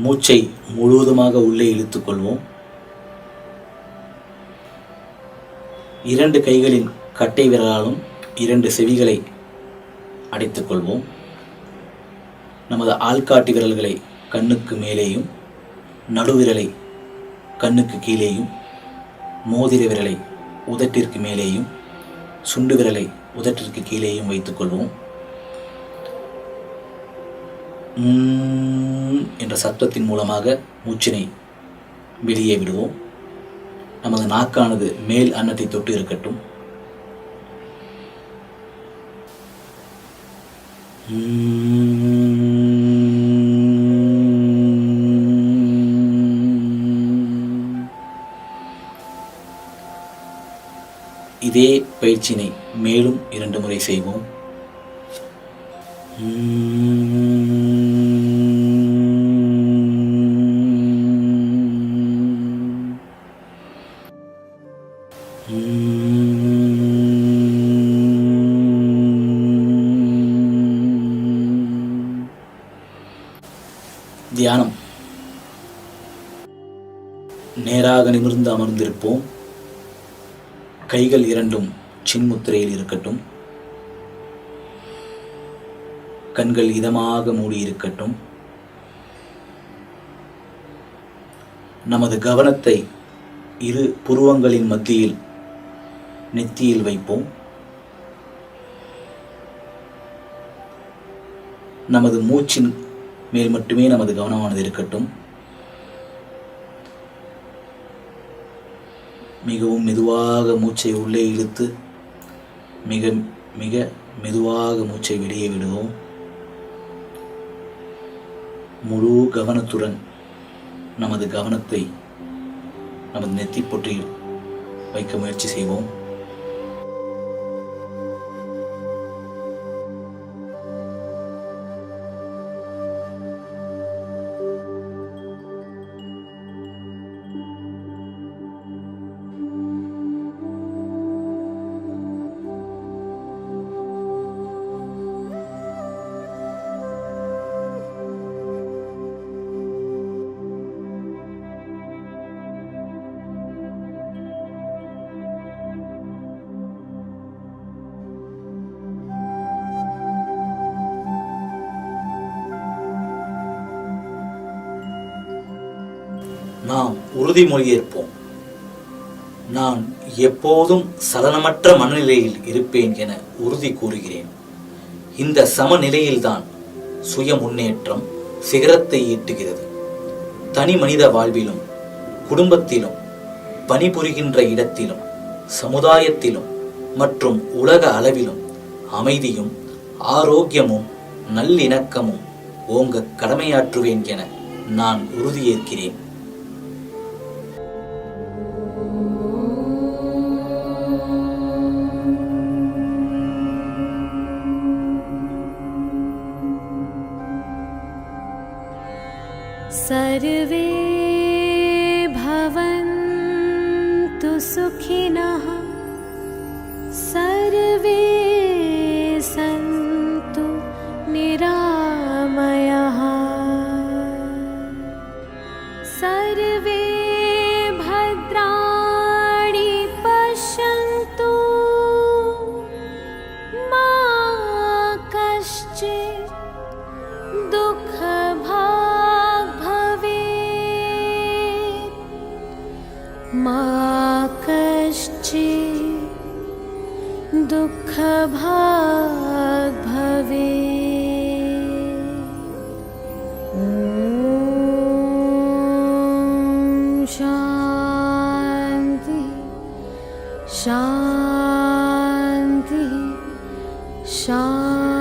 மூச்சை முழுவதுமாக உள்ளே இழுத்துக்கொள்வோம். 2 கைகளின் கட்டை விரலாலும் 2 செவிகளை அடைத்துக்கொள்வோம். நமது ஆள்காட்டி விரல்களை கண்ணுக்கு மேலேயும், நடுவிரலை கண்ணுக்கு கீழேயும், மோதிர விரலை உதட்டிற்கு மேலேயும், சுண்டு விரலை உதட்டிற்கு கீழேயும் வைத்துக்கொள்வோம். என்ற சத்தத்தின் மூலமாக மூச்சினை வெளியே விடுவோம். நமது நாக்கானது மேல் அன்னத்தை தொட்டு இருக்கட்டும். இதே பயிற்சியினை மேலும் 2 முறை செய்வோம். தியானம். நேராக நிமிர்ந்து அமர்ந்திருப்போம். கைகள் 2ம் சின்முத்திரையில் இருக்கட்டும். கண்கள் இதமாக மூடியிருக்கட்டும். நமது கவனத்தை 2 புருவங்களின் மத்தியில் நெத்தியில் வைப்போம். நமது மூச்சின் மேல் மட்டுமே நமது கவனமானது இருக்கட்டும். மிகவும் மெதுவாக மூச்சை உள்ளே இழுத்து மிக மிக மெதுவாக மூச்சை வெளியே விடுவோம். முழு கவனத்துடன் நமது கவனத்தை நமது நெத்திப்பொற்றியில் வைக்க முயற்சி செய்வோம். நாம் உறுதிமொழியேற்போம். நான் எப்போதும் சலனமற்ற மனநிலையில் இருப்பேன் என உறுதி கூறுகிறேன். இந்த சமநிலையில்தான் சுய முன்னேற்றம் சிகரத்தை ஈட்டுகிறது. தனி மனித வாழ்விலும், குடும்பத்திலும், பணிபுரிகின்ற இடத்திலும், சமுதாயத்திலும் மற்றும் உலக அளவிலும் அமைதியும் ஆரோக்கியமும் நல்லிணக்கமும் ஓங்க கடமையாற்றுவேன் என நான் உறுதியேற்கிறேன். सर्वे भवन्तु सुखिनः, सर्वे सन्तु निरामयाः, सर्वे भद्राणि पश्यन्तु, मा कश्चित् दुःखभाग् भवेत्, मा कश्चित् दुःखभाग् भवेत्। ॐ शान्ति शान्ति शान्ति।